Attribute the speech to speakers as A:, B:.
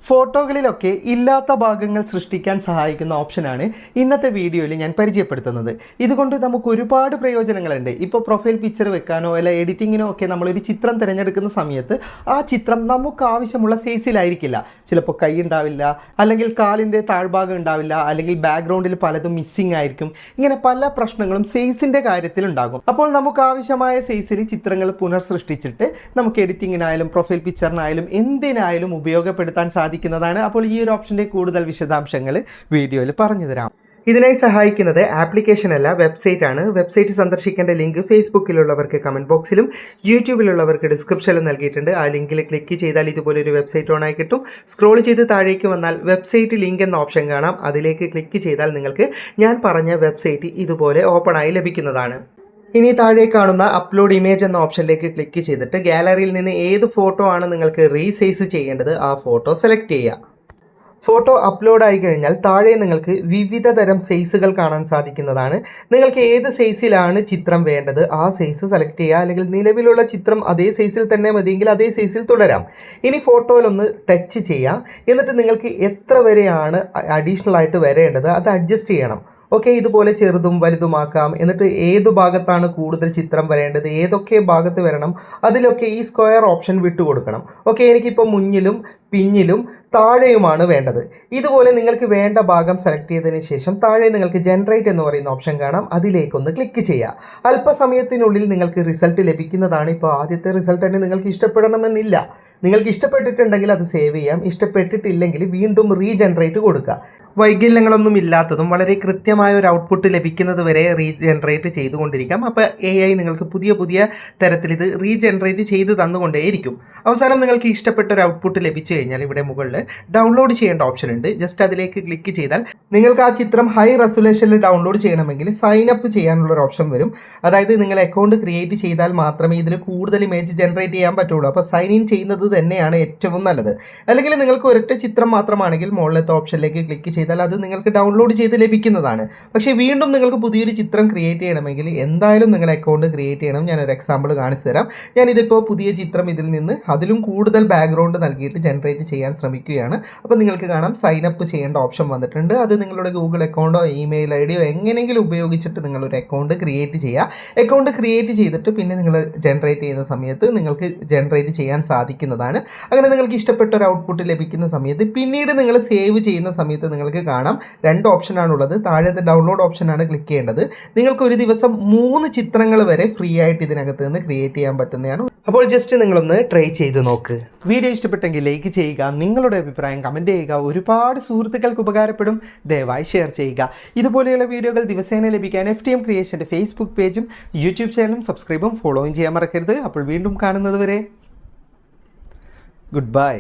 A: ഫോട്ടോകളിലൊക്കെ ഇല്ലാത്ത ഭാഗങ്ങൾ സൃഷ്ടിക്കാൻ സഹായിക്കുന്ന ഓപ്ഷനാണ് ഇന്നത്തെ വീഡിയോയിൽ ഞാൻ പരിചയപ്പെടുത്തുന്നത്. ഇതുകൊണ്ട് നമുക്ക് ഒരുപാട് പ്രയോജനങ്ങളുണ്ട്. ഇപ്പോൾ പ്രൊഫൈൽ പിക്ചർ വെക്കാനോ അല്ല എഡിറ്റിങ്ങിനോ ഒക്കെ നമ്മളൊരു ചിത്രം തിരഞ്ഞെടുക്കുന്ന സമയത്ത് ആ ചിത്രം നമുക്ക് ആവശ്യമുള്ള സൈസിലായിരിക്കില്ല. ചിലപ്പോൾ കൈ ഉണ്ടാവില്ല, അല്ലെങ്കിൽ കാലിൻ്റെ താഴ്ഭാഗം ഉണ്ടാവില്ല, അല്ലെങ്കിൽ ബാക്ക്ഗ്രൗണ്ടിൽ പലതും മിസ്സിംഗ് ആയിരിക്കും. ഇങ്ങനെ പല പ്രശ്നങ്ങളും സൈസിൻ്റെ കാര്യത്തിലുണ്ടാകും. അപ്പോൾ നമുക്ക് ആവശ്യമായ സൈസിൽ ചിത്രങ്ങൾ പുനർസൃഷ്ടിച്ചിട്ട് നമുക്ക് എഡിറ്റിങ്ങിനായാലും പ്രൊഫൈൽ പിക്ചറിനായാലും എന്തിനായാലും ഉപയോഗപ്പെടുത്താൻ സാധിക്കുന്നതാണ്. അപ്പോൾ ഈ ഒരു ഓപ്ഷൻ്റെ കൂടുതൽ വിശദാംശങ്ങൾ വീഡിയോയിൽ പറഞ്ഞു തരാം. ഇതിനായി സഹായിക്കുന്നത് ആപ്ലിക്കേഷൻ അല്ല, വെബ്സൈറ്റ് ആണ്. വെബ്സൈറ്റ് സന്ദർശിക്കേണ്ട ലിങ്ക് ഫേസ്ബുക്കിലുള്ളവർക്ക് കമൻറ്റ് ബോക്സിലും യൂട്യൂബിലുള്ളവർക്ക് ഡിസ്ക്രിപ്ഷനിലും നൽകിയിട്ടുണ്ട്. ആ ലിങ്കിൽ ക്ലിക്ക് ചെയ്താൽ ഇതുപോലൊരു വെബ്സൈറ്റ് ഓണായി കിട്ടും. സ്ക്രോൾ ചെയ്ത് താഴേക്ക് വന്നാൽ വെബ്സൈറ്റ് ലിങ്ക് എന്ന ഓപ്ഷൻ കാണാം. അതിലേക്ക് ക്ലിക്ക് ചെയ്താൽ നിങ്ങൾക്ക് ഞാൻ പറഞ്ഞ വെബ്സൈറ്റ് ഇതുപോലെ ഓപ്പണായി ലഭിക്കുന്നതാണ്. ഇനി താഴെ കാണുന്ന അപ്ലോഡ് ഇമേജ് എന്ന ഓപ്ഷനിലേക്ക് ക്ലിക്ക് ചെയ്തിട്ട് ഗാലറിയിൽ നിന്ന് ഏത് ഫോട്ടോ ആണ് നിങ്ങൾക്ക് റീസൈസ് ചെയ്യേണ്ടത് ആ ഫോട്ടോ സെലക്ട് ചെയ്യുക. ഫോട്ടോ അപ്ലോഡ് ആയി കഴിഞ്ഞാൽ താഴെ നിങ്ങൾക്ക് വിവിധ തരം സൈസുകൾ കാണാൻ സാധിക്കുന്നതാണ്. നിങ്ങൾക്ക് ഏത് സൈസിലാണ് ചിത്രം വേണ്ടത് ആ സൈസ് സെലക്ട് ചെയ്യുക. അല്ലെങ്കിൽ നിലവിലുള്ള ചിത്രം അതേ സൈസിൽ തന്നെ മതിയെങ്കിൽ അതേ സൈസിൽ തുടരാം. ഇനി ഫോട്ടോയിലൊന്ന് ടച്ച് ചെയ്യാം. എന്നിട്ട് നിങ്ങൾക്ക് എത്ര വരെയാണ് അഡീഷണൽ ആയിട്ട് വരേണ്ടത് അത് അഡ്ജസ്റ്റ് ചെയ്യണം. ഓക്കെ, ഇതുപോലെ ചെറുതും വലുതുമാക്കാം. എന്നിട്ട് ഏതു ഭാഗത്താണ് കൂടുതൽ ചിത്രം വരേണ്ടത്, ഏതൊക്കെ ഭാഗത്ത് വരണം, അതിലൊക്കെ ഈ സ്ക്വയർ ഓപ്ഷൻ വിട്ടുകൊടുക്കണം. ഓക്കെ, എനിക്കിപ്പോൾ മുന്നിലും പിന്നിലും താഴെയുമാണ് വേണ്ടത്. ഇതുപോലെ നിങ്ങൾക്ക് വേണ്ട ഭാഗം സെലക്ട് ചെയ്തതിന് ശേഷം താഴെ നിങ്ങൾക്ക് ജനറേറ്റ് എന്ന് പറയുന്ന ഓപ്ഷൻ കാണാം. അതിലേക്കൊന്ന് ക്ലിക്ക് ചെയ്യുക. അല്പസമയത്തിനുള്ളിൽ നിങ്ങൾക്ക് റിസൾട്ട് ലഭിക്കുന്നതാണ്. ഇപ്പോൾ ആദ്യത്തെ റിസൾട്ട് തന്നെ നിങ്ങൾക്ക് ഇഷ്ടപ്പെടണമെന്നില്ല. നിങ്ങൾക്ക് ഇഷ്ടപ്പെട്ടിട്ടുണ്ടെങ്കിൽ അത് സേവ് ചെയ്യാം. ഇഷ്ടപ്പെട്ടിട്ടില്ലെങ്കിൽ വീണ്ടും റീജനറേറ്റ് കൊടുക്കുക. വൈകല്യങ്ങളൊന്നും ഇല്ലാത്തതും വളരെ കൃത്യമായ ഒരു ഔട്ട്പുട്ട് ലഭിക്കുന്നത് വരെ റീജനറേറ്റ് ചെയ്തുകൊണ്ടിരിക്കാം. അപ്പോൾ AI നിങ്ങൾക്ക് പുതിയ പുതിയ തരത്തിൽ ഇത് റീജനറേറ്റ് ചെയ്ത് തന്നുകൊണ്ടേയിരിക്കും. അവസാനം നിങ്ങൾക്ക് ഇഷ്ടപ്പെട്ട ഒരു ഔട്ട്പുട്ട് ലഭിച്ചു കഴിഞ്ഞാൽ ഇവിടെ മുകളിൽ ഡൗൺലോഡ് ചെയ്യേണ്ട ഓപ്ഷൻ ഉണ്ട്. ജസ്റ്റ് അതിലേക്ക് ക്ലിക്ക് ചെയ്താൽ നിങ്ങൾക്ക് ആ ചിത്രം ഹൈ റെസൊല്യൂഷനിൽ ഡൗൺലോഡ് ചെയ്യണമെങ്കിൽ സൈൻ അപ്പ് ചെയ്യാനുള്ള ഒരു ഓപ്ഷൻ വരും. അതായത് നിങ്ങൾ അക്കൗണ്ട് ക്രിയേറ്റ് ചെയ്താൽ മാത്രമേ ഇതിൽ കൂടുതൽ ഇമേജ് ജനറേറ്റ് ചെയ്യാൻ പറ്റുള്ളൂ. അപ്പോൾ സൈൻ ഇൻ ചെയ്യുന്നത് തന്നെയാണ് ഏറ്റവും നല്ലത്. അല്ലെങ്കിൽ നിങ്ങൾക്ക് ഒരൊറ്റ ചിത്രം മാത്രമാണെങ്കിൽ മുകളിലത്തെ ഓപ്ഷനിലേക്ക് ക്ലിക്ക് ചെയ്താൽ അത് നിങ്ങൾക്ക് ഡൗൺലോഡ് ചെയ്ത് ലഭിക്കുന്നതാണ്. പക്ഷേ വീണ്ടും നിങ്ങൾക്ക് പുതിയൊരു ചിത്രം ക്രിയേറ്റ് ചെയ്യണമെങ്കിൽ എന്തായാലും നിങ്ങൾ അക്കൗണ്ട് ക്രിയേറ്റ് ചെയ്യണം. ഞാനൊരു എക്സാമ്പിൾ കാണിച്ചു തരാം. ഞാനിതിപ്പോൾ പുതിയ ചിത്രം ഇതിൽ നിന്ന് അതിലും കൂടുതൽ ബാക്ക്ഗ്രൗണ്ട് നൽകിയിട്ട് ജനറേറ്റ് ചെയ്യാൻ ശ്രമിക്കുകയാണ്. അപ്പോൾ നിങ്ങൾക്ക് കാണാം സൈൻ അപ്പ് ചെയ്യേണ്ട ഓപ്ഷൻ വന്നിട്ടുണ്ട്. അത് നിങ്ങളുടെ ഗൂഗിൾ അക്കൗണ്ടോ ഇമെയിൽ ID യോ എങ്ങനെയെങ്കിലും ഉപയോഗിച്ചിട്ട് നിങ്ങളൊരു അക്കൗണ്ട് ക്രിയേറ്റ് ചെയ്യുക. അക്കൗണ്ട് ക്രിയേറ്റ് ചെയ്തിട്ട് പിന്നെ നിങ്ങൾ ജനറേറ്റ് ചെയ്യുന്ന സമയത്ത് നിങ്ങൾക്ക് ജനറേറ്റ് ചെയ്യാൻ സാധിക്കുന്നതാണ്. അങ്ങനെ നിങ്ങൾക്ക് ഇഷ്ടപ്പെട്ട ഒരു ഔട്ട്പുട്ട് ലഭിക്കുന്ന സമയത്ത് പിന്നീട് നിങ്ങൾ സേവ് ചെയ്യുന്ന സമയത്ത് നിങ്ങൾക്ക് കാണാം 2 ഓപ്ഷനാണുള്ളത്. താഴത്തെ ഡൗൺലോഡ് ഓപ്ഷനാണ് ക്ലിക്ക് ചെയ്യേണ്ടത്. നിങ്ങൾക്ക് ഒരു ദിവസം 3 ചിത്രങ്ങൾ വരെ ഫ്രീ ആയിട്ട് ഇതിനകത്ത് നിന്ന് ക്രിയേറ്റ് ചെയ്യാൻ പറ്റുന്നതാണ്. അപ്പോൾ ജസ്റ്റ് നിങ്ങളൊന്ന് ട്രൈ ചെയ്ത് നോക്ക്. വീഡിയോ ഇഷ്ടപ്പെട്ടെങ്കിൽ ലൈക്ക് ചെയ്യുക, നിങ്ങളുടെ അഭിപ്രായം കമൻറ്റ് ചെയ്യുക. ഒരുപാട് സുഹൃത്തുക്കൾക്ക് ഉപകാരപ്പെടും. ദയവായി ഷെയർ ചെയ്യുക. ഇതുപോലെയുള്ള വീഡിയോകൾ ദിവസേന ലഭിക്കാൻ FTM ക്രിയേഷൻ്റെ ഫേസ്ബുക്ക് പേജും യൂട്യൂബ് ചാനലും സബ്സ്ക്രൈബും ഫോളോയും ചെയ്യാൻ മറക്കരുത്. അപ്പോൾ വീണ്ടും കാണുന്നത് വരെ ഗുഡ് ബൈ.